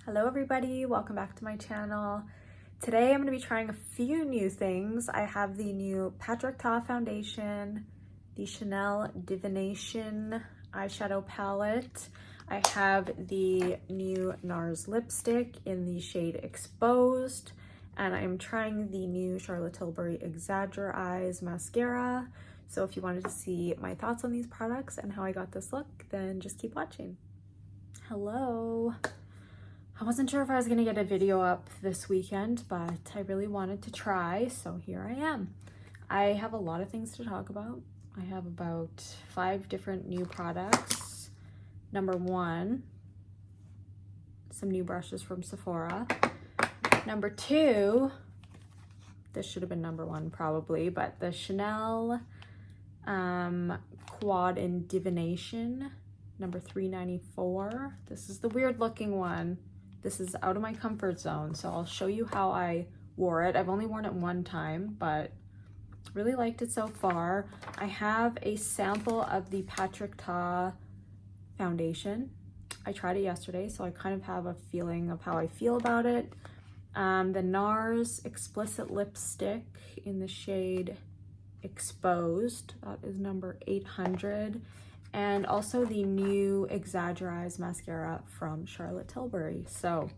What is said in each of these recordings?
Hello everybody, welcome back to my channel. Today I'm going to be trying a few new things. I have the new Patrick Ta foundation, the Chanel Divination eyeshadow palette. I have the new Nars lipstick in the shade Exposed, and I'm trying the new Charlotte Tilbury Exagger-eyes mascara. So if you wanted to see my thoughts on these products and how I got this look, then just keep watching. Hello. I wasn't sure if I was gonna get a video up this weekend, but I really wanted to try, so here I am. I have a lot of things to talk about. I have about 5 different new products. Number 1, some new brushes from Sephora. Number 2, this should have been number 1 probably, but the Chanel Quad in Divination, number 394. This is the weird looking one. This is out of my comfort zone, so I'll show you how I wore it. I've only worn it one time, but really liked it so far. I have a sample of the Patrick Ta foundation. I tried it yesterday, so I kind of have a feeling of how I feel about it. The Nars Explicit lipstick in the shade Exposed. That is number 800. And also the new Exagger-eyes mascara from Charlotte Tilbury. So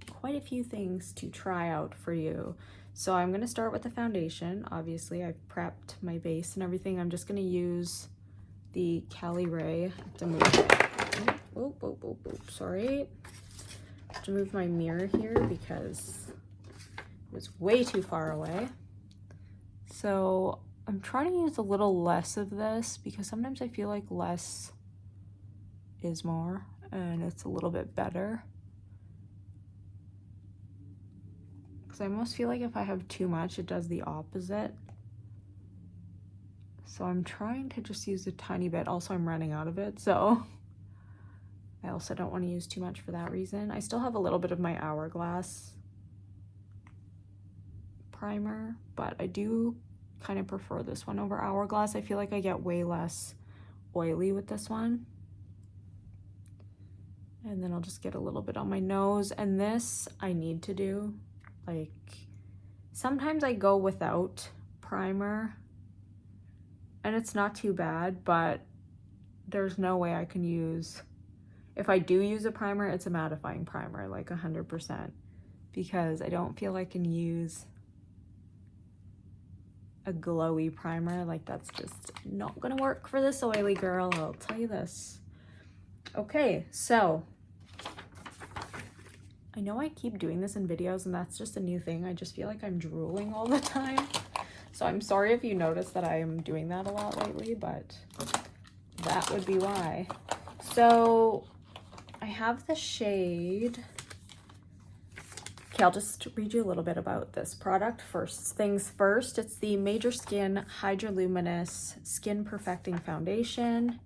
quite a few things to try out for you. So I'm gonna start with the foundation. Obviously I've prepped my base and everything. I'm just gonna use the Cali Ray to move, sorry. To move my mirror here because it was way too far away. So I'm trying to use a little less of this because sometimes I feel like less is more and it's a little bit better. Because I almost feel like if I have too much, it does the opposite. So I'm trying to just use a tiny bit. Also, I'm running out of it, so I also don't want to use too much for that reason. I still have a little bit of my Hourglass primer, but I do kind of prefer this one over Hourglass. I feel like I get way less oily with this one. And then I'll just get a little bit on my nose. And this I need to do. Like, sometimes I go without primer and it's not too bad, but there's no way I can use, if I do use a primer, it's a mattifying primer, like 100%, because I don't feel I can use a glowy primer. Like, that's just not gonna work for this oily girl, I'll tell you this. Okay, so I know I keep doing this in videos and that's just a new thing. I just feel like I'm drooling all the time, so I'm sorry if you notice that I am doing that a lot lately, but that would be why. So I have the shade. Okay, I'll just read you a little bit about this product. First things first, it's the Major Skin Hydra-luxe Skin Perfecting Foundation.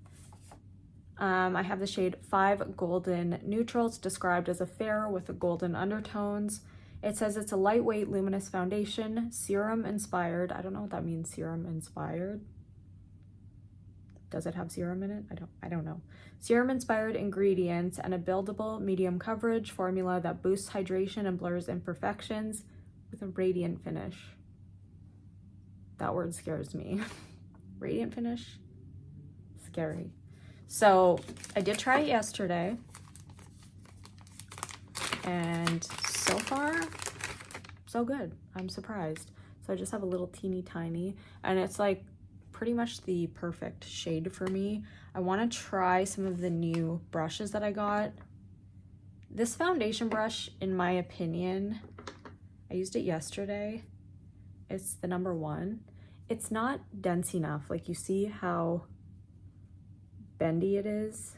I have the shade 5 Golden Neutral. It's described as a fair with golden undertones. It says it's a lightweight luminous foundation, serum inspired. I don't know what that means, serum inspired. Does it have serum in it? I don't know. Serum inspired ingredients and a buildable medium coverage formula that boosts hydration and blurs imperfections with a radiant finish. That word scares me. Radiant finish? Scary. So I did try it yesterday and so far, so good. I'm surprised. So I just have a little teeny tiny and it's like pretty much the perfect shade for me. I want to try some of the new brushes that I got. This foundation brush, in my opinion, I used it yesterday. It's the number 1. It's not dense enough. Like, you see how bendy it is?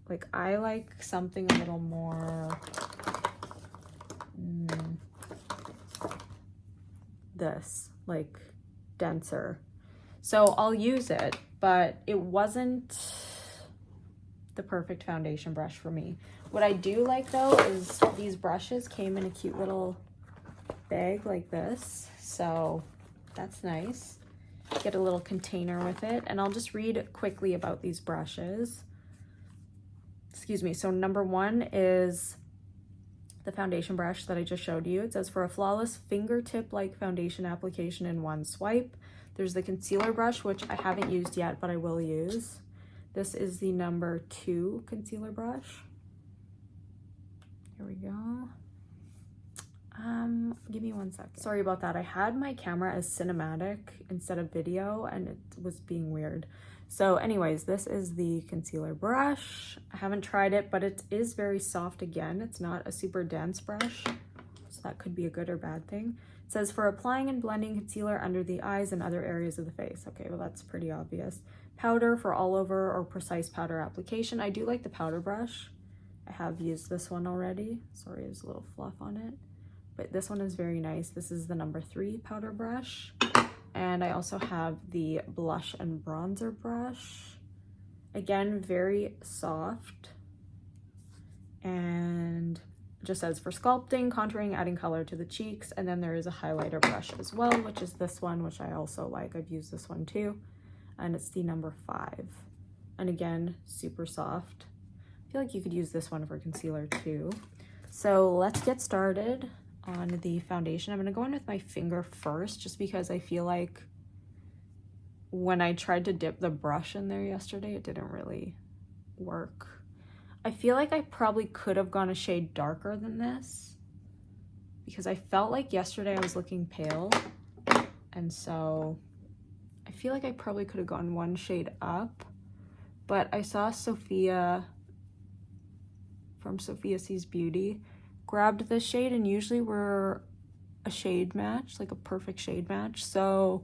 Like, I like something a little more this, like denser. So I'll use it, but it wasn't the perfect foundation brush for me. What I do like though is these brushes came in a cute little bag like this. So that's nice. Get a little container with it. And I'll just read quickly about these brushes. Excuse me. So number 1 is the foundation brush that I just showed you. It says for a flawless fingertip-like foundation application in one swipe. There's the concealer brush, which I haven't used yet, but I will use. This is the number 2 concealer brush. Here we go. Give me 1 second. Sorry about that. I had my camera as cinematic instead of video and it was being weird. So anyways, this is the concealer brush. I haven't tried it, but it is very soft again. It's not a super dense brush, so that could be a good or bad thing. It says for applying and blending concealer under the eyes and other areas of the face. Okay, well that's pretty obvious. Powder for all over or precise powder application. I do like the powder brush. I have used this one already. Sorry, there's a little fluff on it. But this one is very nice. This is the number 3 powder brush. And I also have the blush and bronzer brush. Again, very soft. And it just says for sculpting, contouring, adding color to the cheeks. And then there is a highlighter brush as well, which is this one, which I also like. I've used this one too. And it's the number 5. And again, super soft. I feel like you could use this one for concealer too. So let's get started on the foundation. I'm gonna go in with my finger first, just because I feel like when I tried to dip the brush in there yesterday, it didn't really work. I feel like I probably could have gone a shade darker than this, because I felt like yesterday I was looking pale, and so I feel like I probably could have gone 1 shade up. But I saw Sophia from Sophia Sees Beauty grabbed this shade, and usually we're a shade match, like a perfect shade match, so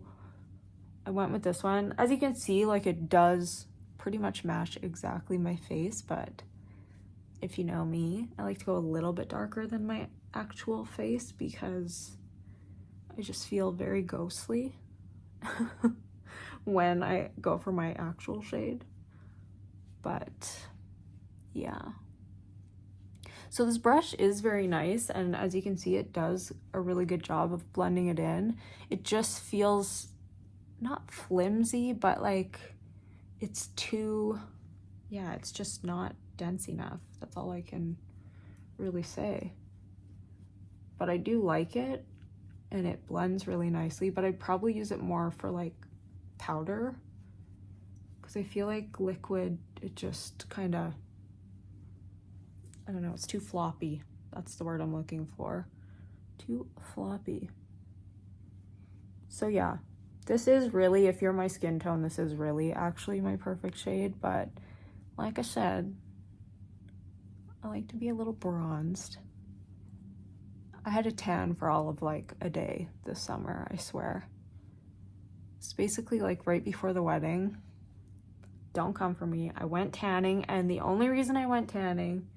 I went with this one. As you can see, like, it does pretty much match exactly my face, but if you know me, I like to go a little bit darker than my actual face because I just feel very ghostly when I go for my actual shade. But yeah. So this brush is very nice, and as you can see, it does a really good job of blending it in. It just feels not flimsy, but like it's too, yeah, it's just not dense enough. That's all I can really say. But I do like it, and it blends really nicely, but I'd probably use it more for like powder, because I feel like liquid, it just kind of, I don't know, it's too floppy. That's the word I'm looking for. Too floppy. So yeah, this is really, if you're my skin tone, this is really actually my perfect shade. But like I said, I like to be a little bronzed. I had a tan for all of like a day this summer, I swear. It's basically like right before the wedding. Don't come for me. I went tanning, and the only reason I went tanning,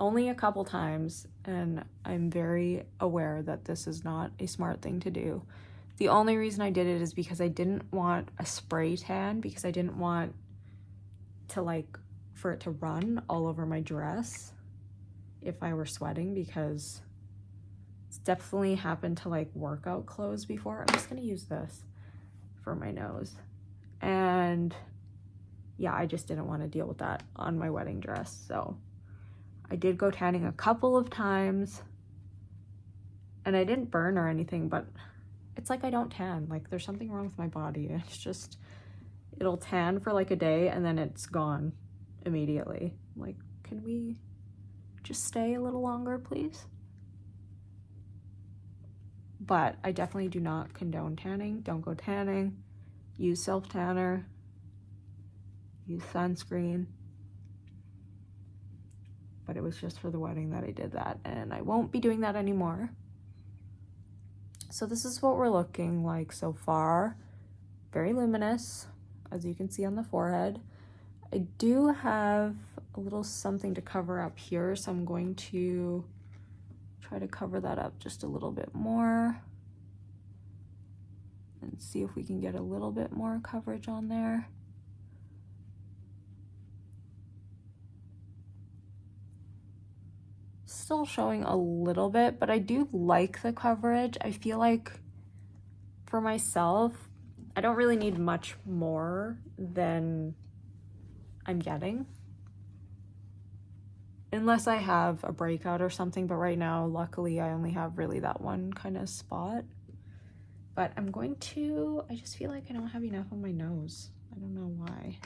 only a couple times, and I'm very aware that this is not a smart thing to do. The only reason I did it is because I didn't want a spray tan, because I didn't want to like for it to run all over my dress if I were sweating, because it's definitely happened to like workout clothes before. I'm just gonna use this for my nose. And yeah, I just didn't want to deal with that on my wedding dress. So I did go tanning a couple of times, and I didn't burn or anything, but it's like I don't tan. Like, there's something wrong with my body. It's just, it'll tan for like a day and then it's gone immediately. Like, can we just stay a little longer, please? But I definitely do not condone tanning. Don't go tanning. Use self-tanner. Use sunscreen. But it was just for the wedding that I did that, and I won't be doing that anymore. So this is what we're looking like so far. Very luminous, as you can see on the forehead. I do have a little something to cover up here, so I'm going to try to cover that up just a little bit more and see if we can get a little bit more coverage on there. Still showing a little bit, but I do like the coverage. I feel like for myself, I don't really need much more than I'm getting. unless I have a breakout or something, but right now, luckily, I only have really that one kind of spot. But I'm going to, I just feel like I don't have enough on my nose. I don't know why.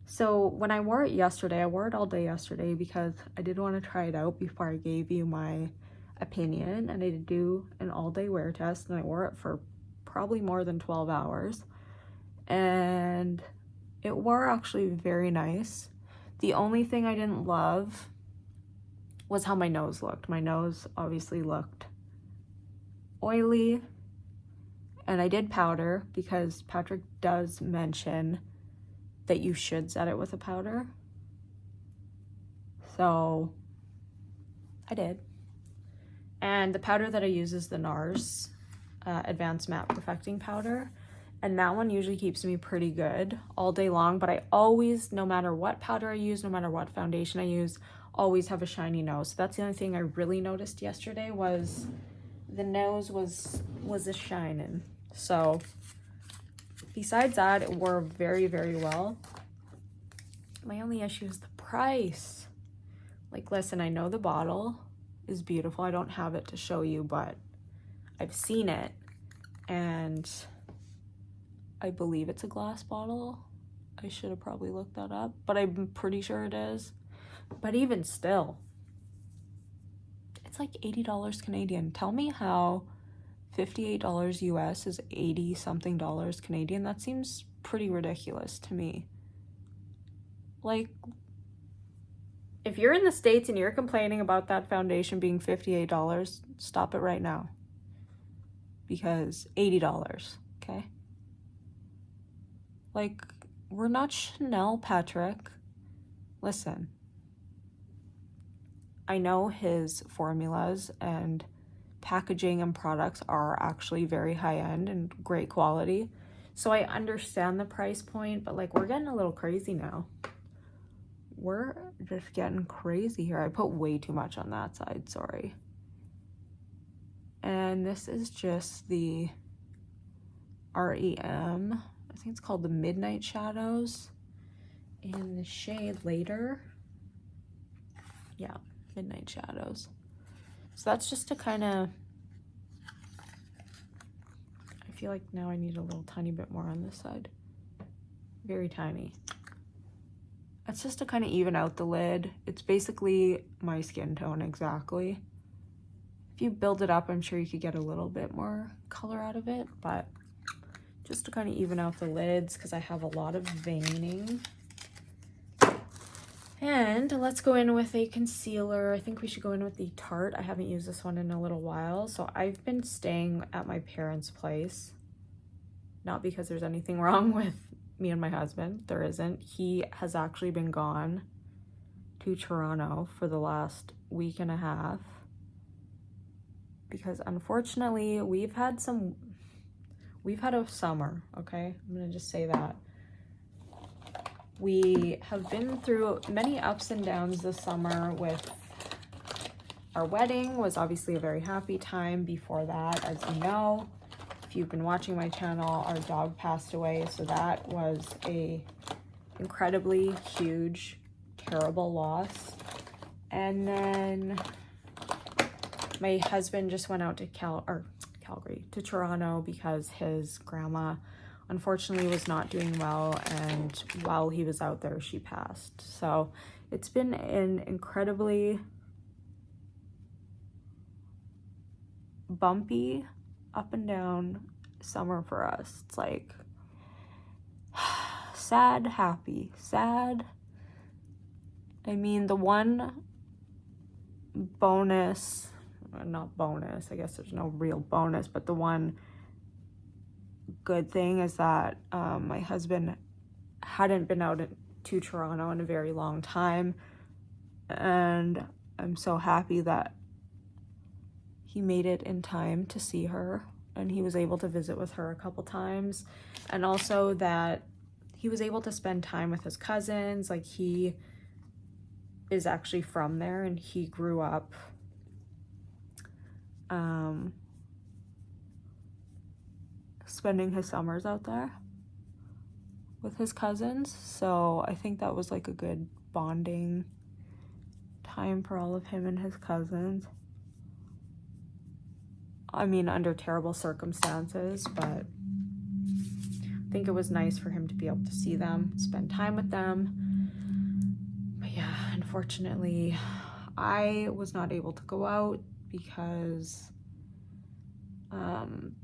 So when I wore it yesterday, I wore it all day yesterday because I did want to try it out before I gave you my opinion, and I did do an all-day wear test, and I wore it for probably more than 12 hours. And it wore actually very nice. The only thing I didn't love was how my nose looked. My nose obviously looked oily, and I did powder because Patrick does mention that you should set it with a powder. So I did. And the powder that I use is the Nars Advanced Matte Perfecting Powder. And that one usually keeps me pretty good all day long, but I always, no matter what powder I use, no matter what foundation I use, always have a shiny nose. So that's the only thing I really noticed yesterday was the nose was a shining. So besides that, it wore very, very well. My only issue is the price. Like, listen, I know the bottle is beautiful. I don't have it to show you, but I've seen it, and I believe it's a glass bottle. I should have probably looked that up, but I'm pretty sure it is. But even still, it's like $80 Canadian. Tell me how $58 US is 80 something dollars Canadian. That seems pretty ridiculous to me. Like, if you're in the States and you're complaining about that foundation being $58, stop it right now. Because $80, okay? Like, we're not Chanel, Patrick. Listen, I know his formulas and packaging and products are actually very high-end and great quality. So I understand the price point, but like, we're getting a little crazy now. We're just getting crazy here. I put way too much on that side, sorry. And this is just the R.E.M. I think it's called the Midnight Shadows. In the shade Later. Yeah, Midnight Shadows. So that's just to kind of, I feel like now I need a little tiny bit more on this side. Very tiny. It's just to kind of even out the lid. It's basically my skin tone exactly. If you build it up, I'm sure you could get a little bit more color out of it, but just to kind of even out the lids because I have a lot of veining. And let's go in with a concealer. I think we should go in with the Tarte. I haven't used this one in a little while. So I've been staying at my parents' place. Not because there's anything wrong with me and my husband. There isn't. He has actually been gone to Toronto for the last week and a half. Because unfortunately, we've had a summer, okay? I'm gonna just say that. We have been through many ups and downs this summer with our wedding was obviously a very happy time. Before that, as you know, if you've been watching my channel, our dog passed away. So that was a incredibly huge, terrible loss. And then my husband just went out to Calgary, to Toronto, because his grandma unfortunately was not doing well, and while he was out there, she passed. So it's been an incredibly bumpy, up and down summer for us. It's like sad, happy, sad. I mean, the one bonus, not bonus, I guess there's no real bonus, but the one good thing is that my husband hadn't been out to Toronto in a very long time, and I'm so happy that he made it in time to see her, and he was able to visit with her a couple times, and also that he was able to spend time with his cousins. Like, he is actually from there, and he grew up spending his summers out there with his cousins, so I think that was like a good bonding time for all of him and his cousins. I mean, under terrible circumstances, but I think it was nice for him to be able to see them, spend time with them. But yeah, unfortunately, I was not able to go out because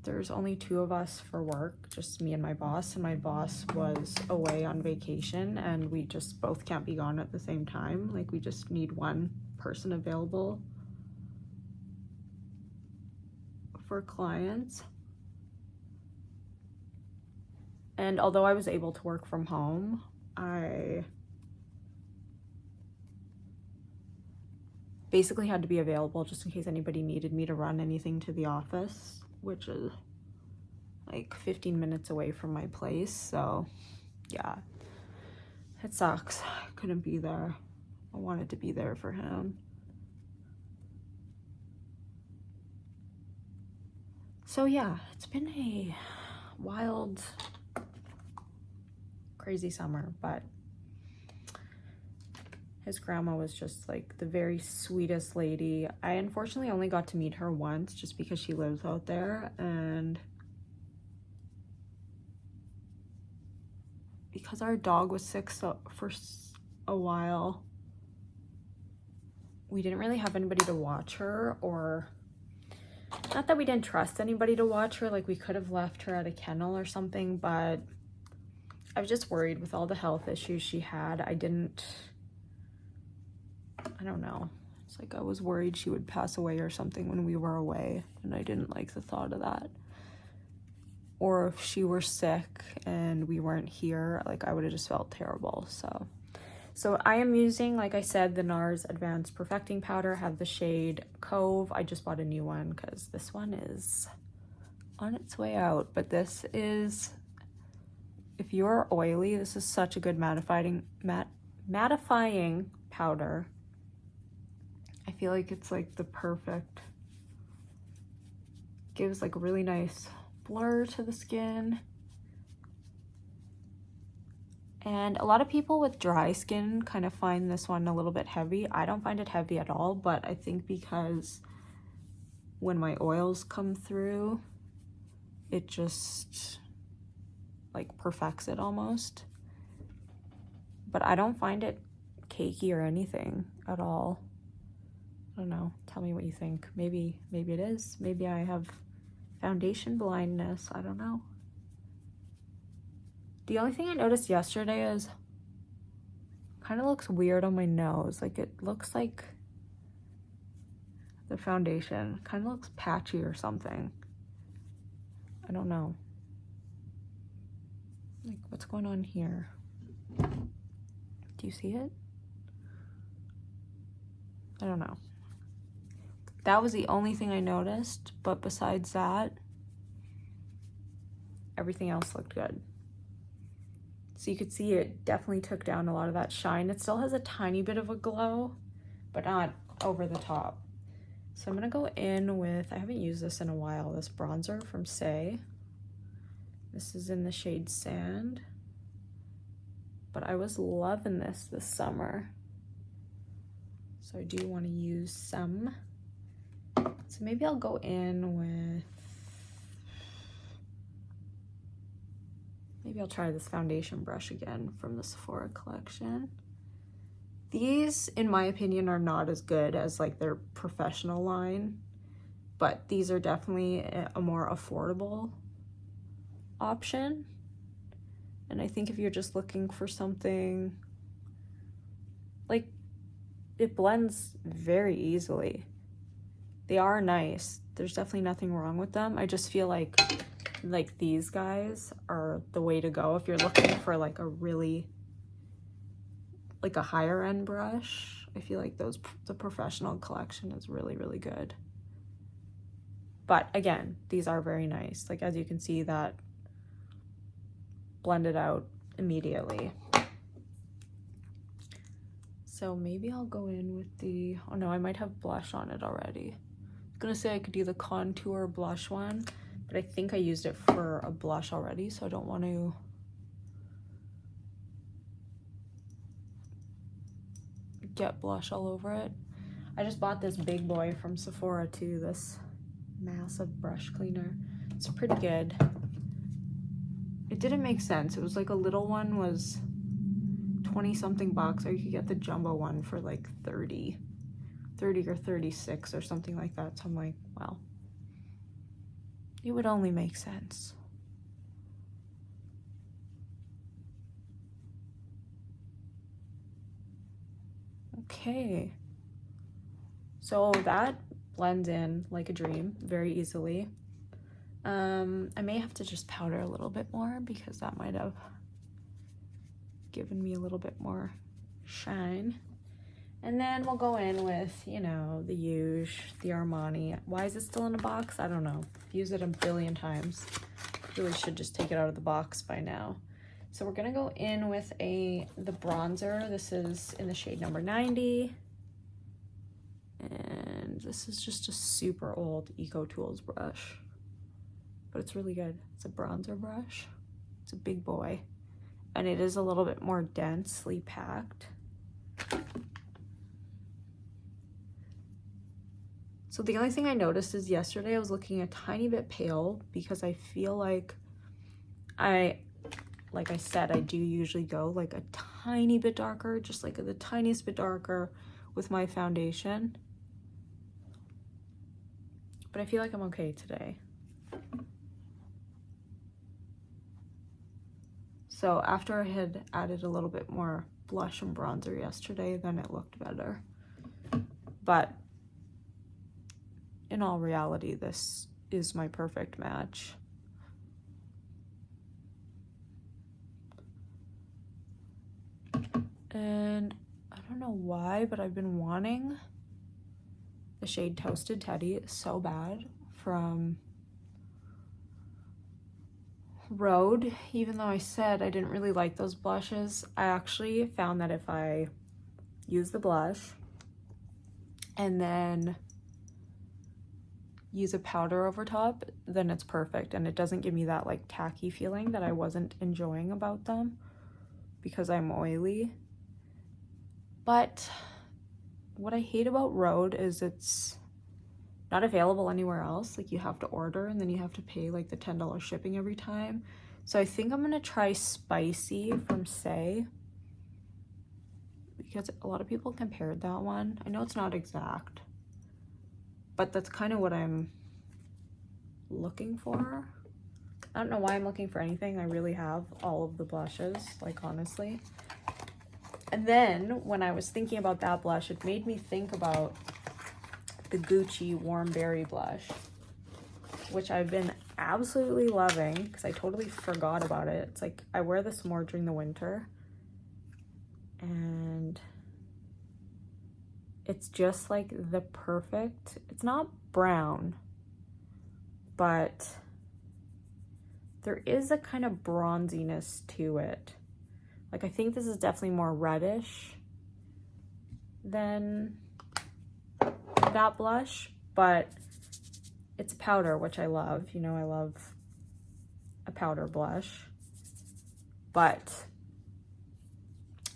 there's only 2 of us for work, just me and my boss was away on vacation, and we just both can't be gone at the same time. Like, we just need one person available for clients. And although I was able to work from home, I basically had to be available just in case anybody needed me to run anything to the office, which is like 15 minutes away from my place. So yeah, it sucks. I couldn't be there. I wanted to be there for him. So yeah, it's been a wild, crazy summer, but his grandma was just like the very sweetest lady. I unfortunately only got to meet her once just because she lives out there, and because our dog was sick for a while, we didn't really have anybody to watch her, or not that we didn't trust anybody to watch her, like we could have left her at a kennel or something, but I was just worried with all the health issues she had. I don't know. It's like I was worried she would pass away or something when we were away, and I didn't like the thought of that. Or if she were sick and we weren't here, like I would have just felt terrible. So I am using, like I said, the Nars Advanced Perfecting Powder. I have the shade Cove. I just bought a new one because this one is on its way out. But this is, if you're oily, this is such a good mattifying powder. I feel like it's like the perfect, gives like a really nice blur to the skin. And a lot of people with dry skin kind of find this one a little bit heavy. I don't find it heavy at all, but I think because when my oils come through, it just like perfects it almost. But I don't find it cakey or anything at all. I don't know. Tell me what you think. Maybe it is. Maybe I have foundation blindness. I don't know. The only thing I noticed yesterday is kind of looks weird on my nose. Like it looks like the foundation kind of looks patchy or something. I don't know. Like what's going on here? Do you see it? I don't know. That was the only thing I noticed, but besides that, everything else looked good. So you could see it definitely took down a lot of that shine. It still has a tiny bit of a glow, but not over the top. So I'm gonna go in with, I haven't used this in a while, this bronzer from Say. This is in the shade Sand. But I was loving this summer. So I do want to use some. So maybe I'll go in with, maybe I'll try this foundation brush again from the Sephora collection. These, in my opinion, are not as good as like their professional line, but these are definitely a more affordable option. And I think if you're just looking for something, like, it blends very easily. They are nice. There's definitely nothing wrong with them. I just feel like these guys are the way to go if you're looking for like a really, like a higher end brush. I feel like the professional collection is really, really good. But again, these are very nice. Like, as you can see, that blended out immediately. So maybe I'll go in with the, oh no, I might have blush on it already. I was gonna say I could do the contour blush one, but I think I used it for a blush already, so I don't want to get blush all over it. I just bought this big boy from Sephora too, this massive brush cleaner. It's pretty good. It didn't make sense. It was like a little one was 20 something bucks, or you could get the jumbo one for like 30 or 36 or something like that. So I'm like, well, it would only make sense. Okay, so that blends in like a dream very easily. I may have to just powder a little bit more because that might have given me a little bit more shine. And then we'll go in with, you know, the Huge, the Armani. Why is it still in a box? I don't know. I've used it a billion times. Really should just take it out of the box by now. So we're gonna go in with the bronzer. This is in the shade number 90. And this is just a super old Eco Tools brush, but it's really good. It's a bronzer brush. It's a big boy, and it is a little bit more densely packed. So the only thing I noticed is yesterday I was looking a tiny bit pale because I feel like I said, I do usually go like a tiny bit darker, just like the tiniest bit darker with my foundation. But I feel like I'm okay today. So after I had added a little bit more blush and bronzer yesterday, then it looked better. But in all reality, this is my perfect match. And I don't know why, but I've been wanting the shade Toasted Teddy so bad from R.E.M, even though I said I didn't really like those blushes. I actually found that if I use the blush and then use a powder over top, then it's perfect, and it doesn't give me that like tacky feeling that I wasn't enjoying about them because I'm oily. But what I hate about R.E.M is it's not available anywhere else. Like, you have to order and then you have to pay like the $10 shipping every time. So I think I'm gonna try Spicy from Say, because a lot of people compared that one. I know it's not exact, but that's kind of what I'm looking for. I don't know why I'm looking for anything. I really have all of the blushes, like, honestly. And then when I was thinking about that blush, it made me think about the Gucci Warm Berry blush, which I've been absolutely loving because I totally forgot about it. It's like I wear this more during the winter, and it's just like the perfect, it's not brown, but there is a kind of bronziness to it. Like, I think this is definitely more reddish than that blush, but it's a powder, which I love. You know, I love a powder blush. But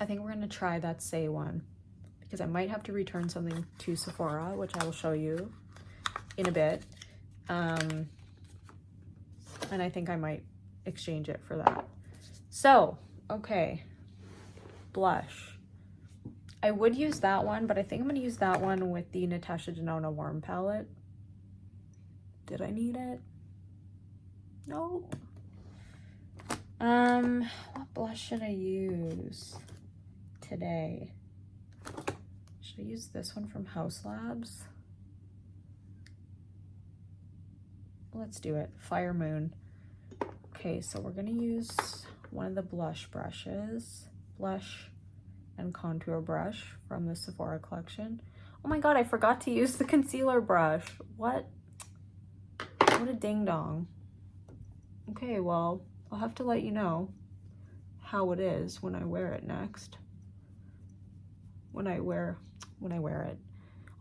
I think we're gonna try that Say one, because I might have to return something to Sephora, which I will show you in a bit. And I think I might exchange it for that. So, okay, blush. I would use that one, but I think I'm going to use that one with the Natasha Denona Warm palette. Did I need it? No. What blush should I use today? Should I use this one from House Labs? Let's do it. Fire Moon. Okay, so we're going to use one of the blush brushes. Blush and contour brush from the Sephora collection. Oh my god, I forgot to use the concealer brush. What a ding dong. Okay, well, I'll have to let you know how it is when I wear it next. When I wear it.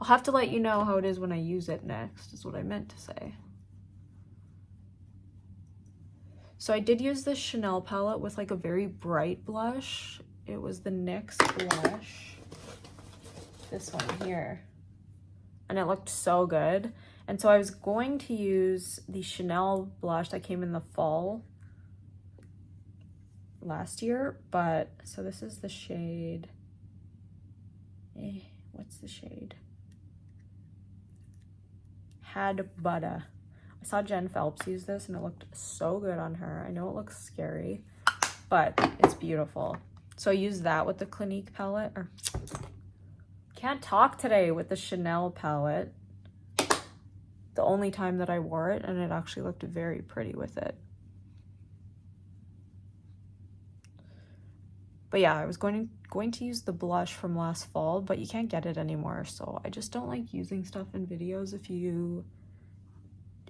I'll have to let you know how it is when I use it next, is what I meant to say. So I did use this Chanel palette with like a very bright blush. It was the NYX blush. this one here. And it looked so good. And so I was going to use the Chanel blush that came in the fall last year, but so this is the shade, what's the shade? Had Butter. I saw Jen Phelps use this and it looked so good on her. I know it looks scary, but it's beautiful. So I used that with the Clinique palette, or can't talk today, with the Chanel palette. The only time that I wore it, and it actually looked very pretty with it. But yeah, I was going to use the blush from last fall, but you can't get it anymore. So I just don't like using stuff in videos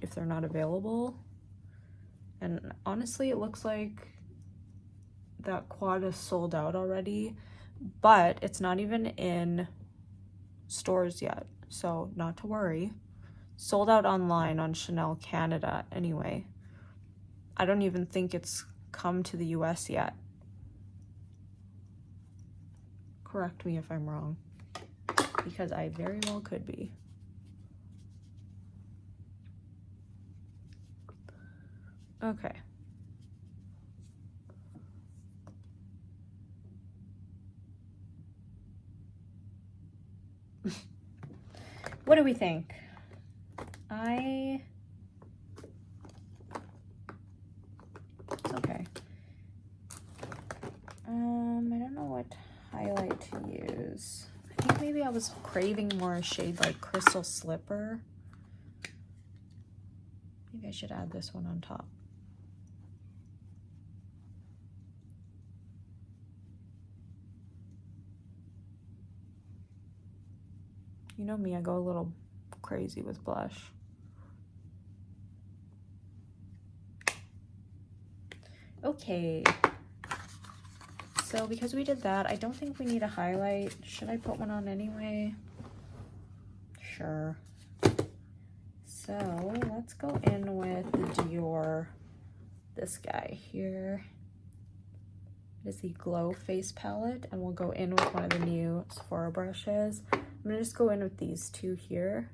if they're not available. And honestly, it looks like that quad is sold out already, but it's not even in stores yet. So not to worry. Sold out online on Chanel Canada anyway. I don't even think it's come to the US yet. Correct me if I'm wrong, because I very well could be. Okay. What do we think? It's okay. I don't know what highlight to use. I think maybe I was craving more a shade like Crystal Slipper. Maybe I should add this one on top. You know me, I go a little crazy with blush. Okay. So because we did that, I don't think we need a highlight. Should I put one on anyway? Sure. So let's go in with the Dior, this guy here. It is the Glow Face Palette, and we'll go in with one of the new Sephora brushes. I'm gonna just go in with these two here.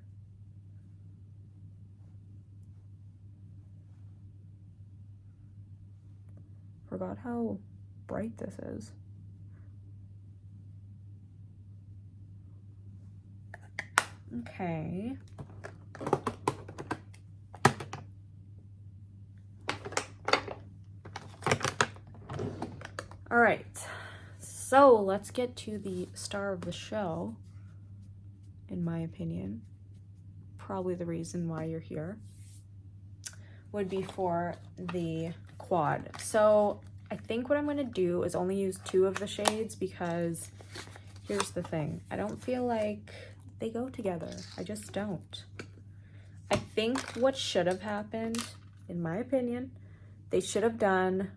Forgot how bright this is. Okay. All right, so let's get to the star of the show, in my opinion. Probably the reason why you're here would be for the quad. So I think what I'm gonna do is only use 2 of the shades, because here's the thing. I don't feel like they go together. I just don't. I think what should have happened, in my opinion, they should have done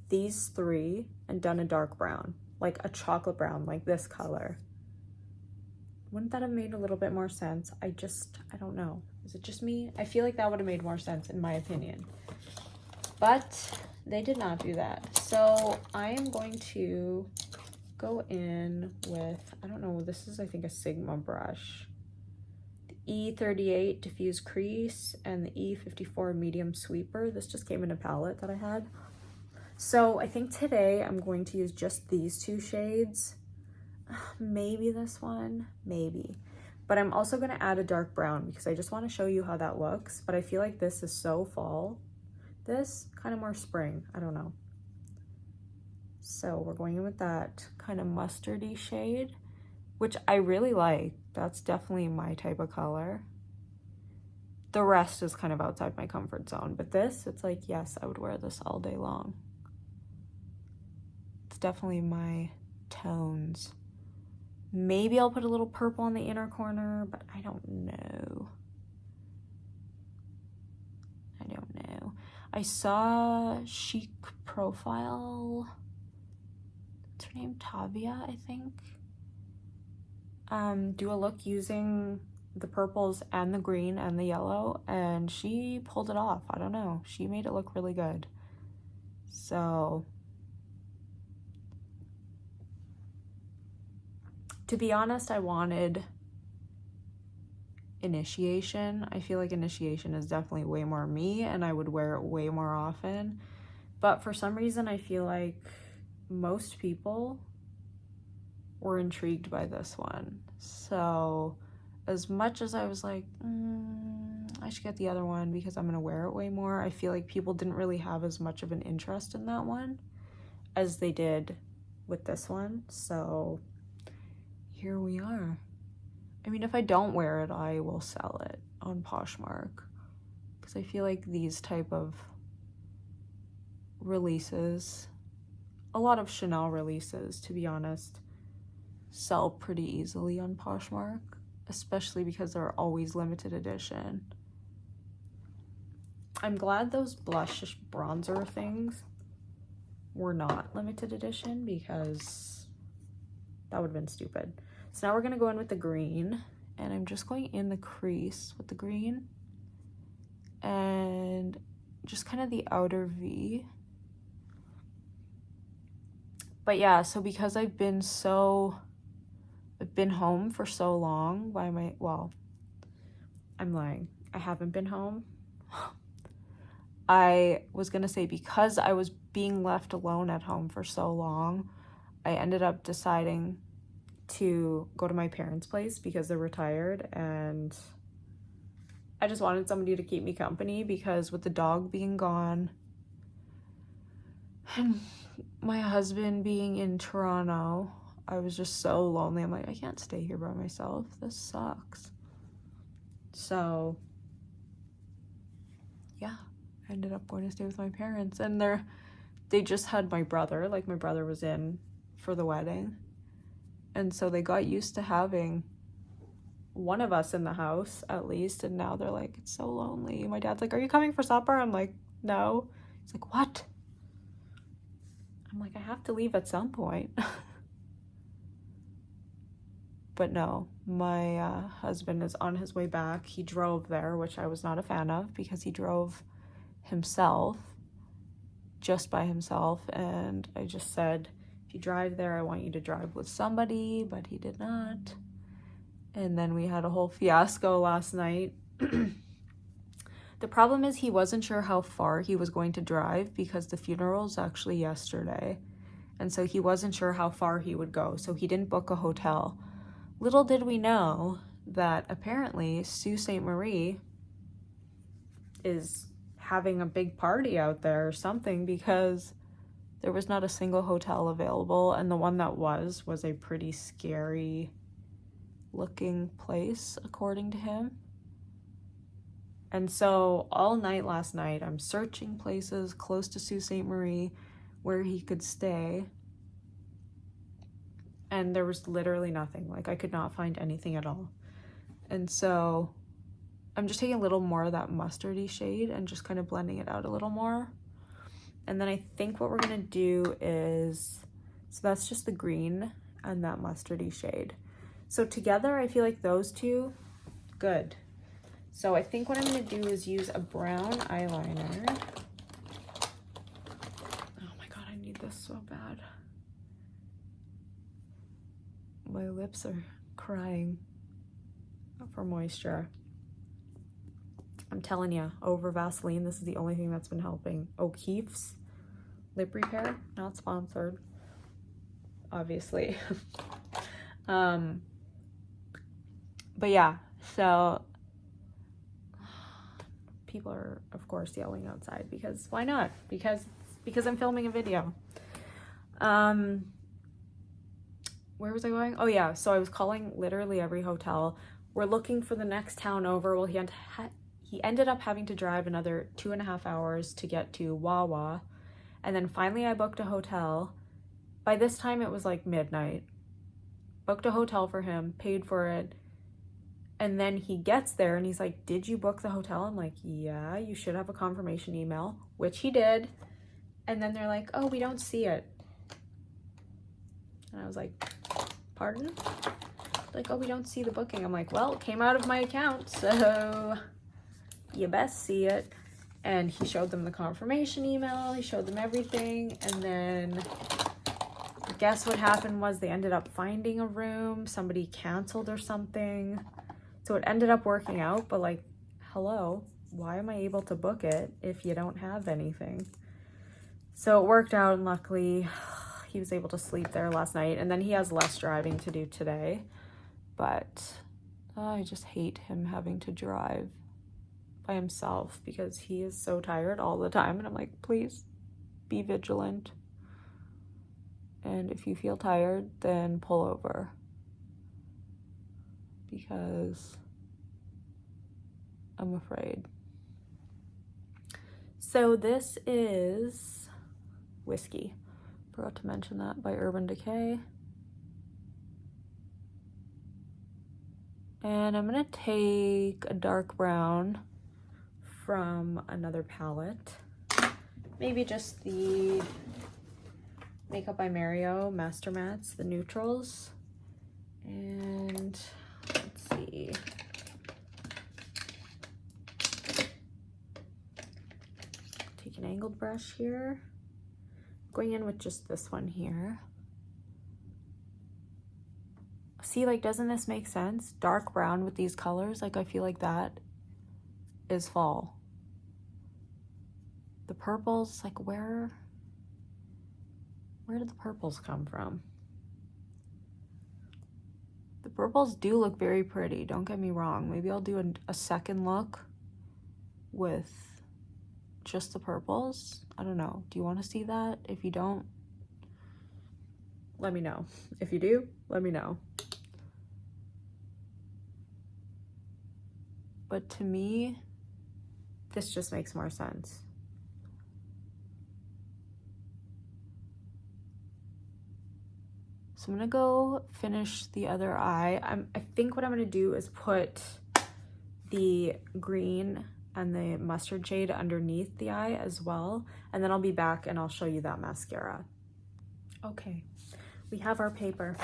these 3 and done a dark brown, like a chocolate brown, like this color. Wouldn't that have made a little bit more sense? I don't know. Is it just me? I feel like that would have made more sense in my opinion. But they did not do that. So I am going to go in with, I don't know, this is I think a Sigma brush. The E38 Diffuse Crease and the E54 Medium Sweeper. This just came in a palette that I had. So I think today I'm going to use just these 2 shades. Maybe this one, maybe. But I'm also going to add a dark brown because I just want to show you how that looks. But I feel like this is so fall. This kind of more spring, I don't know. So we're going in with that kind of mustardy shade, which I really like. That's definitely my type of color. The rest is kind of outside my comfort zone, but this, it's like, yes, I would wear this all day long. It's definitely my tones. Maybe I'll put a little purple on the inner corner, but I don't know. I saw Chic Profile, what's her name, Tavia, I think, do a look using the purples and the green and the yellow, and she pulled it off. I don't know, she made it look really good. So To be honest, I wanted Initiation. I feel like Initiation is definitely way more me, and I would wear it way more often. But for some reason, I feel like most people were intrigued by this one. So as much as I was like, I should get the other one because I'm gonna wear it way more, I feel like people didn't really have as much of an interest in that one as they did with this one. So here we are. I mean, if I don't wear it, I will sell it on Poshmark, because I feel like these type of releases, a lot of Chanel releases, to be honest, sell pretty easily on Poshmark, especially because they're always limited edition. I'm glad those blush bronzer things were not limited edition, because that would have been stupid. So now we're going to go in with the green, and I'm just going in the crease with the green and just kind of the outer V. But yeah, so because I've been home for so long, well, I'm lying. I haven't been home. I was going to say because I was being left alone at home for so long, I ended up deciding to go to my parents' place because they're retired, and I just wanted somebody to keep me company, because with the dog being gone and my husband being in Toronto, I was just so lonely. I'm like, I can't stay here by myself. This sucks. So yeah, I ended up going to stay with my parents, and they just had my brother. Like, my brother was in for the wedding. And so they got used to having one of us in the house at least, and now they're like, it's so lonely. My dad's like, are you coming for supper? I'm like, no. He's like, what? I'm like, I have to leave at some point. But no, my husband is on his way back. He drove there, which I was not a fan of, because he drove himself, just by himself, and I just said, if you drive there, I want you to drive with somebody, but he did not. And then we had a whole fiasco last night. The problem is he wasn't sure how far he was going to drive, because the funeral's actually yesterday. And so he wasn't sure how far he would go, so he didn't book a hotel. Little did we know that apparently Sault Ste. Marie is having a big party out there or something, because there was not a single hotel available, and the one that was a pretty scary looking place, according to him. And so all night last night, I'm searching places close to Sault Ste. Marie where he could stay, and there was literally nothing. Like, I could not find anything at all. And so I'm just taking a little more of that mustardy shade and just kind of blending it out a little more. And then I think what we're gonna do is, so that's just the green and that mustardy shade. So together, I feel like those two, good. So I think what I'm gonna do is use a brown eyeliner. Oh my God, I need this so bad. My lips are crying for moisture. I'm telling you, over Vaseline, this is the only thing that's been helping. O'Keeffe's lip repair, not sponsored, obviously. But yeah, so people are of course yelling outside, because why not? Because I'm filming a video. Where was I going? Oh yeah, so I was calling literally every hotel. We're looking for the next town over. Well, he ended up having to drive another 2.5 hours to get to Wawa. And then finally I booked a hotel. By this time it was like midnight. Booked a hotel for him, paid for it. And then he gets there and he's like, did you book the hotel? I'm like, yeah, you should have a confirmation email, which he did. And then they're like, oh, we don't see it. And I was like, pardon? Like, oh, we don't see the booking. I'm like, well, it came out of my account, so you best see it. And he showed them the confirmation email, he showed them everything, and then guess what happened was they ended up finding a room. Somebody canceled or something. So it ended up working out, but like, hello, why am I able to book it if you don't have anything? So it worked out, and luckily he was able to sleep there last night, and then he has less driving to do today. But I just hate him having to drive by himself because he is so tired all the time, and I'm like, please be vigilant. And if you feel tired, then pull over, because I'm afraid. So this is Whiskey. Forgot to mention that, by Urban Decay. And I'm gonna take a dark brown from another palette. Maybe just the Makeup by Mario Master Mattes, the neutrals. And let's see. Take an angled brush here. Going in with just this one here. See, like, doesn't this make sense? Dark brown with these colors, like, I feel like that is fall. The purples, like, where did the purples come from? The purples do look very pretty, don't get me wrong. Maybe I'll do a second look with just the purples. I don't know. Do you want to see that? If you don't, let me know. If you do, let me know. But to me, this just makes more sense. So I'm gonna go finish the other eye. I think what I'm gonna do is put the green and the mustard shade underneath the eye as well, and then I'll be back and I'll show you that mascara. Okay, we have our paper.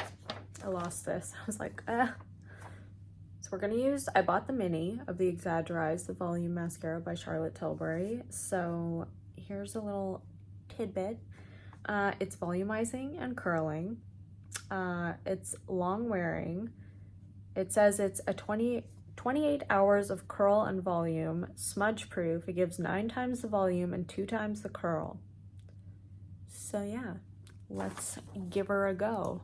I lost this. I was like, So we're gonna use, I bought the mini of the Exagger-eyes, the volume mascara by Charlotte Tilbury. So here's a little tidbit. It's volumizing and curling. It's long wearing. It says it's a 28 hours of curl and volume, smudge proof. It gives 9 times the volume and 2 times the curl. So yeah, let's give her a go.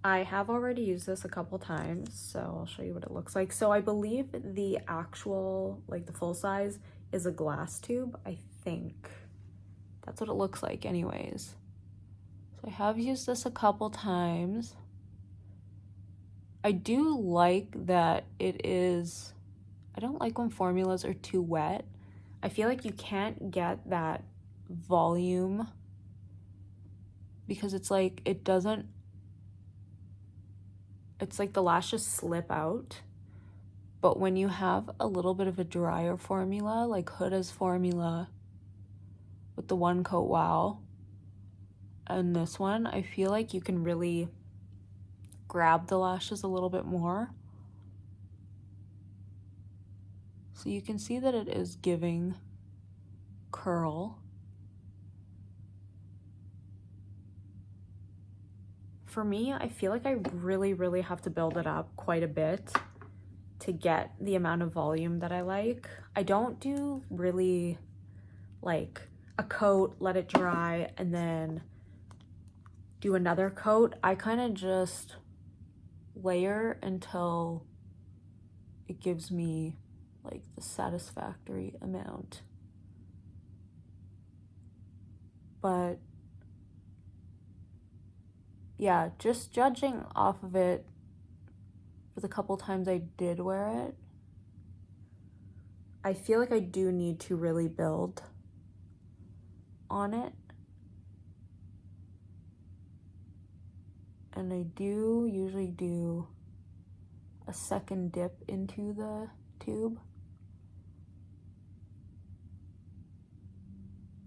I have already used this a couple times, so I'll show you what it looks like. So I believe the actual, like the full size, is a glass tube. I think that's what it looks like anyways. So I have used this a couple times. I do like that it is, I don't like when formulas are too wet. I feel like you can't get that volume because it's like, it doesn't, it's like the lashes slip out. But when you have a little bit of a drier formula, like Huda's formula with the One Coat Wow, and this one, I feel like you can really grab the lashes a little bit more. So you can see that it is giving curl. For me, I feel like I really have to build it up quite a bit to get the amount of volume that I like. I don't do really like a coat, let it dry, and then do another coat. I kind of just layer until it gives me like the satisfactory amount. But yeah, just judging off of it for the couple times I did wear it, I feel like I do need to really build on it. And I do usually do a second dip into the tube.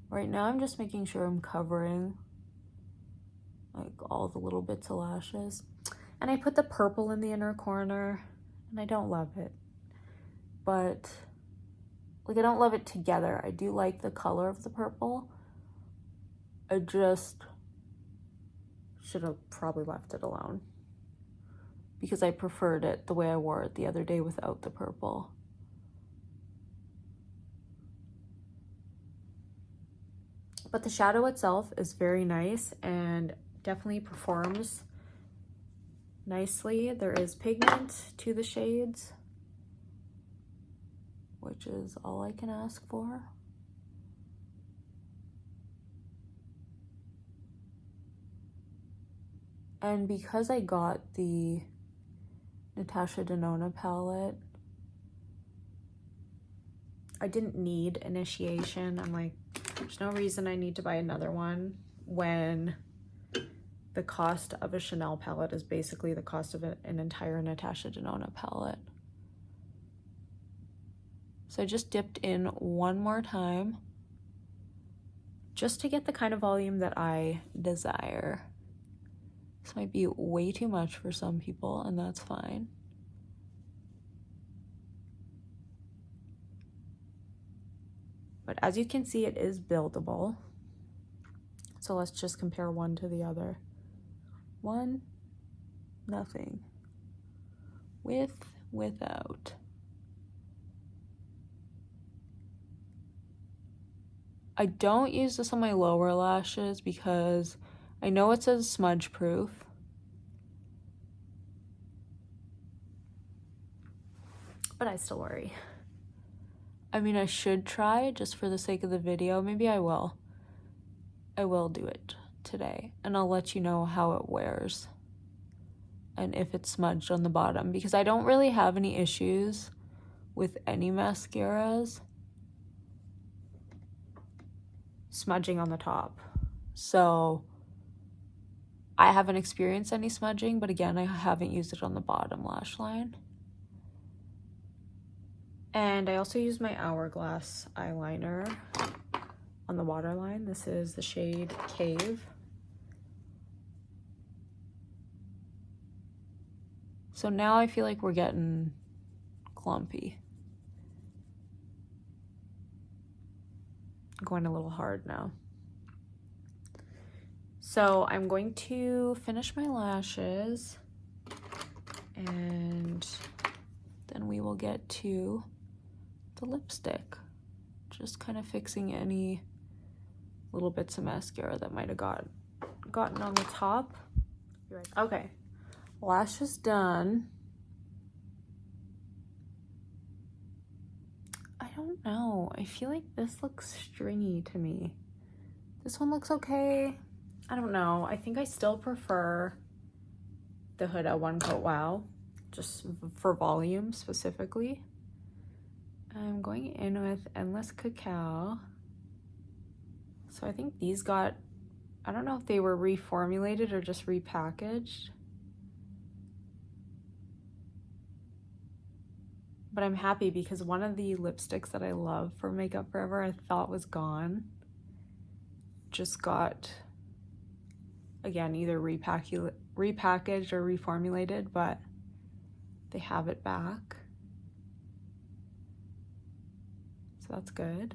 Right now I'm just making sure I'm covering like all the little bits of lashes. And I put the purple in the inner corner, and I don't love it. But like, I don't love it together. I do like the color of the purple. I just Should have probably left it alone because I preferred it the way I wore it the other day without the purple. But the shadow itself is very nice and definitely performs nicely. There is pigment to the shades, which is all I can ask for. And because I got the Natasha Denona palette, I didn't need initiation. I'm like, there's no reason I need to buy another one when the cost of a Chanel palette is basically the cost of an entire Natasha Denona palette. So I just dipped in one more time just to get the kind of volume that I desire. This might be way too much for some people, and that's fine. But as you can see, it is buildable. So let's just compare one to the other. One, nothing. With, without. I don't use this on my lower lashes because I know it says smudge proof. But I still worry. I mean, I should try just for the sake of the video. Maybe I will. I will do it today and I'll let you know how it wears and if it's smudged on the bottom, because I don't really have any issues with any mascaras smudging on the top. So I haven't experienced any smudging, but again, I haven't used it on the bottom lash line. And I also use my Hourglass eyeliner on the waterline. This is the shade Cave. So now I feel like we're getting clumpy. Going a little hard now. So I'm going to finish my lashes and then we will get to the lipstick. Just kind of fixing any little bits of mascara that might have gotten on the top. Okay, lashes done. I don't know. I feel like this looks stringy to me. This one looks okay. I don't know. I think I still prefer the Huda One Coat Wow, just for volume specifically. I'm going in with Endless Cacao. So I think these got, I don't know if they were reformulated or just repackaged. But I'm happy because one of the lipsticks that I love for Makeup Forever I thought was gone. Just got, again, either repackaged or reformulated, but they have it back. So that's good.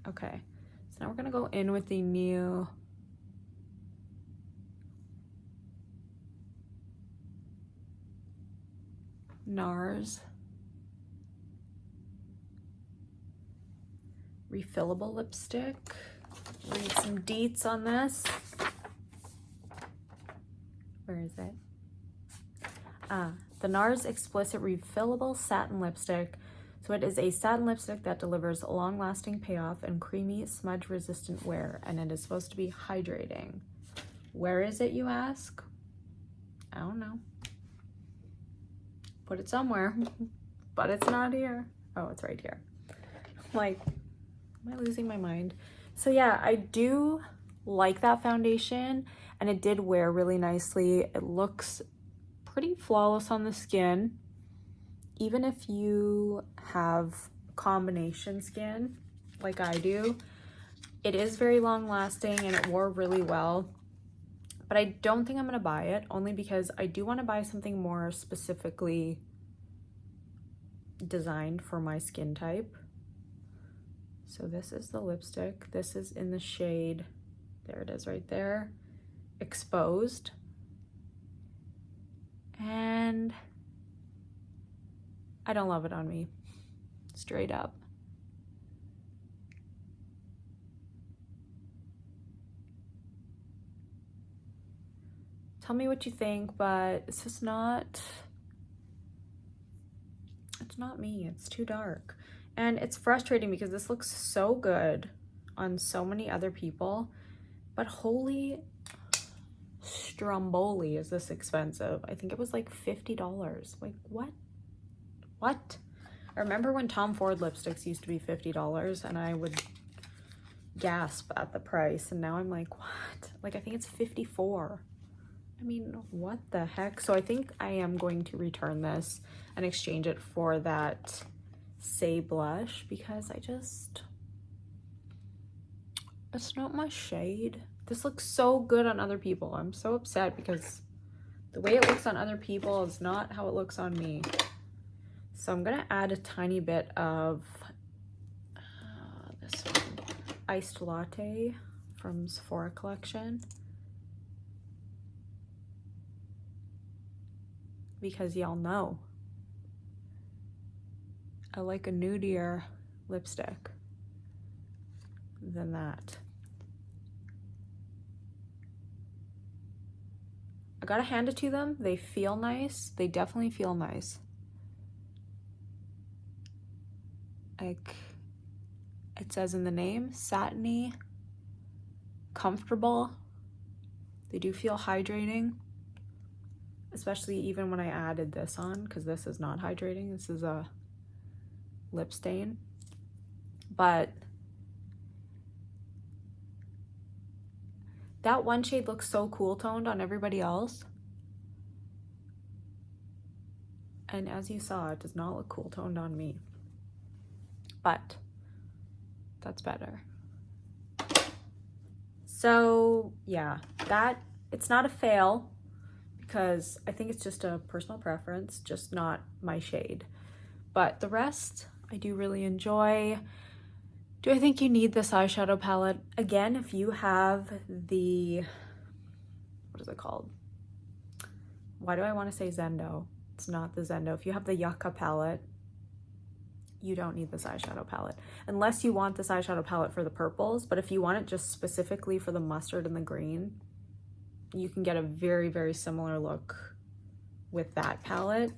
Okay, so now we're gonna go in with the new Nars refillable lipstick. Read some deets on this. Where is it? The Nars Explicit refillable satin lipstick. So it is a satin lipstick that delivers long-lasting payoff and creamy smudge-resistant wear, and it is supposed to be hydrating. Where is it, you ask? I don't know. Put it somewhere, but it's not here. Oh, it's right here. Like, am I losing my mind? So yeah, I do like that foundation, and it did wear really nicely. It looks pretty flawless on the skin. Even if you have combination skin like I do, it is very long lasting and it wore really well. But I don't think I'm gonna buy it, only because I do want to buy something more specifically designed for my skin type. So this is the lipstick. This is in the shade, there it is right there, Exposed. And I don't love it on me, straight up. Tell me what you think, but it's just not, it's not me, it's too dark. And it's frustrating because this looks so good on so many other people, but holy Stromboli, is this expensive? I think it was like $50. Like, what? What? I remember when Tom Ford lipsticks used to be $50 and I would gasp at the price, and now I'm like, what? Like, I think it's $54. I mean, what the heck? So I think I am going to return this and exchange it for that Say blush, because it's not my shade. This looks so good on other people. I'm so upset because the way it looks on other people is not how it looks on me. So I'm gonna add a tiny bit of this one, Iced Latte from Sephora Collection, because y'all know I like a nudier lipstick than that. I gotta hand it to them. They feel nice. They definitely feel nice. Like it says in the name, satiny, comfortable. They do feel hydrating, especially even when I added this on, because this is not hydrating. This is a lip stain. But that one shade looks so cool toned on everybody else. And as you saw, it does not look cool toned on me. But that's better. So yeah, it's not a fail, because I think it's just a personal preference, just not my shade. But the rest I do really enjoy. Do I think you need this eyeshadow palette? Again, if you have the, what is it called? Why do I want to say Zendo? It's not the Zendo. If you have the Yucca palette, you don't need this eyeshadow palette. Unless you want this eyeshadow palette for the purples, but if you want it just specifically for the mustard and the green, you can get a very, very similar look with that palette.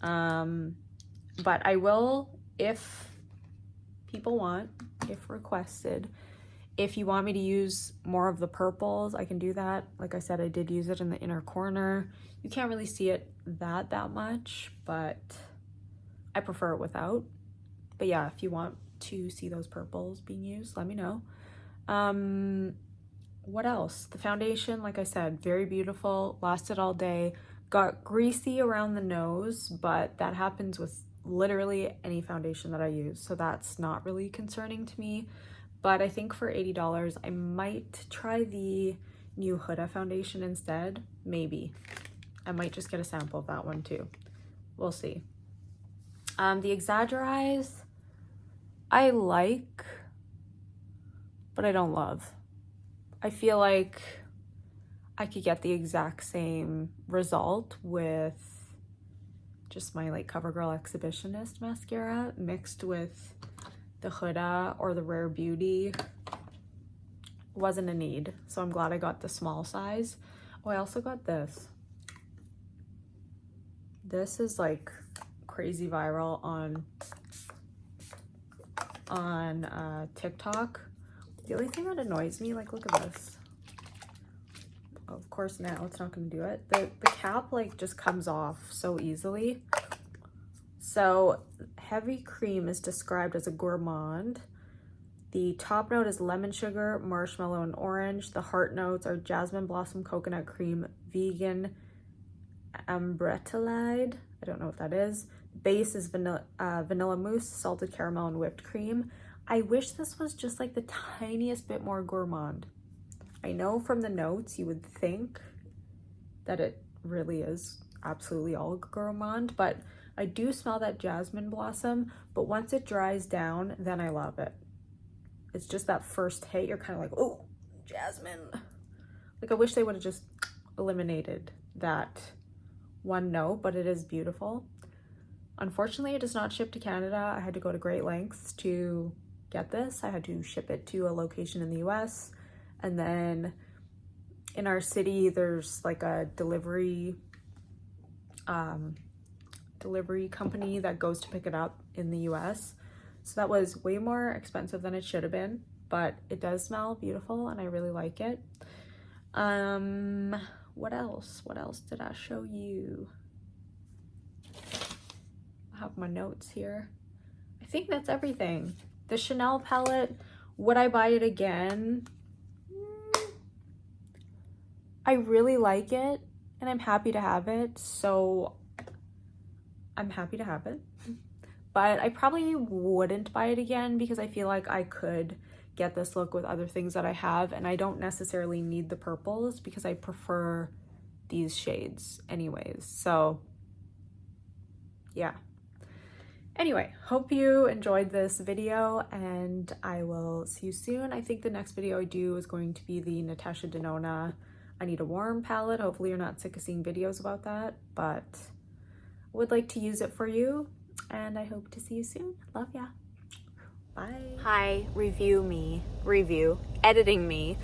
But I will, if people want, if requested, if you want me to use more of the purples, I can do that. Like I said, I did use it in the inner corner. You can't really see it that much, but I prefer it without. But yeah, if you want to see those purples being used, let me know. What else? The foundation, like I said, very beautiful, lasted all day, got greasy around the nose, but that happens with literally any foundation that I use, so that's not really concerning to me. But I think for $80, I might try the new Huda foundation instead. Maybe. I might just get a sample of that one too. We'll see. The Exagger-eyes, I like, but I don't love. I feel like I could get the exact same result with just my like CoverGirl Exhibitionist mascara mixed with the Huda or the Rare Beauty. Wasn't a need, so I'm glad I got the small size. Oh, I also got this. This is like crazy viral on TikTok. The only thing that annoys me, like, look at this. Of course now it's not going to do it. The cap like just comes off so easily. So heavy cream is described as a gourmand. The top note is lemon sugar, marshmallow, and orange. The heart notes are jasmine blossom, coconut cream, vegan, ambretellide. I don't know what that is. Base is vanilla mousse, salted caramel, and whipped cream. I wish this was just like the tiniest bit more gourmand. I know from the notes you would think that it really is absolutely all gourmand, but I do smell that jasmine blossom, but once it dries down, then I love it. It's just that first hit, you're kind of like, oh, jasmine. Like, I wish they would have just eliminated that one note, but it is beautiful. Unfortunately, it does not ship to Canada. I had to go to great lengths to get this. I had to ship it to a location in the US, and then in our city there's like a delivery company that goes to pick it up in the US. So that was way more expensive than it should have been, but it does smell beautiful and I really like it. What else did I show you? I have my notes here. I think that's everything. The Chanel palette, would I buy it again? I really like it and I'm happy to have it, so I'm happy to have it. But I probably wouldn't buy it again because I feel like I could get this look with other things that I have, and I don't necessarily need the purples because I prefer these shades anyways. So yeah. Anyway, hope you enjoyed this video and I will see you soon. I think the next video I do is going to be the Natasha Denona I Need a Warm palette. Hopefully you're not sick of seeing videos about that, but I would like to use it for you and I hope to see you soon. Love ya. Bye. Hi, editing me,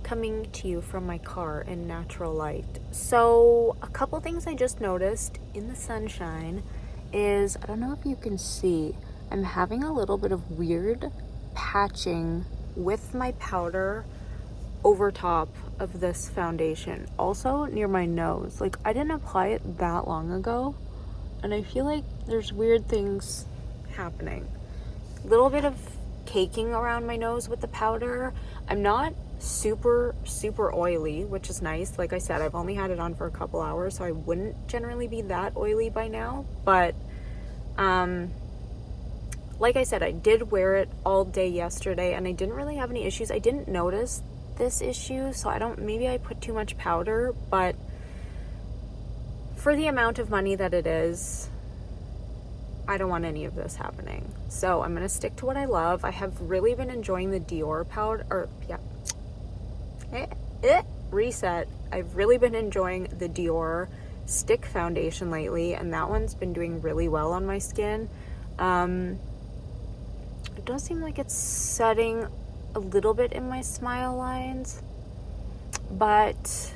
coming to you from my car in natural light. So a couple things I just noticed in the sunshine is, I don't know if you can see, I'm having a little bit of weird patching with my powder over top of this foundation. Also near my nose. Like, I didn't apply it that long ago and I feel like there's weird things happening. A little bit of caking around my nose with the powder. I'm not super oily, which is nice. Like I said, I've only had it on for a couple hours, so I wouldn't generally be that oily by now, but like I said, I did wear it all day yesterday and I didn't really have any issues. I didn't notice this issue, so maybe I put too much powder, but for the amount of money that it is, I don't want any of this happening. So I'm gonna stick to what I love. I have really been enjoying the Dior powder, reset. I've really been enjoying the Dior stick foundation lately, and that one's been doing really well on my skin. It does seem like it's setting a little bit in my smile lines, but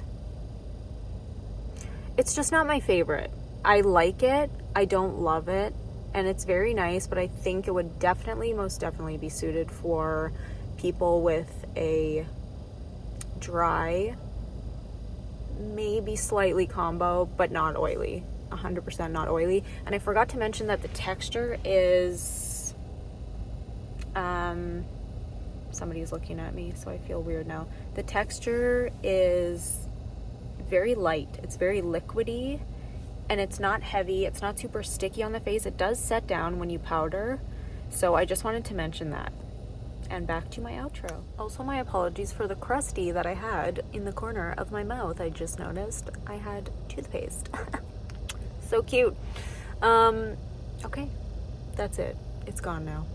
it's just not my favorite. I like it, I don't love it, and it's very nice, but I think it would most definitely be suited for people with a dry, maybe slightly combo, but not oily. 100% not oily. And I forgot to mention that the texture is, somebody's looking at me, so I feel weird now. The texture is very light. It's very liquidy, and it's not heavy. It's not super sticky on the face. It does set down when you powder, so I just wanted to mention that. And back to my outro. Also, my apologies for the crusty that I had in the corner of my mouth. I just noticed I had toothpaste. So cute. Okay, that's it. It's gone now.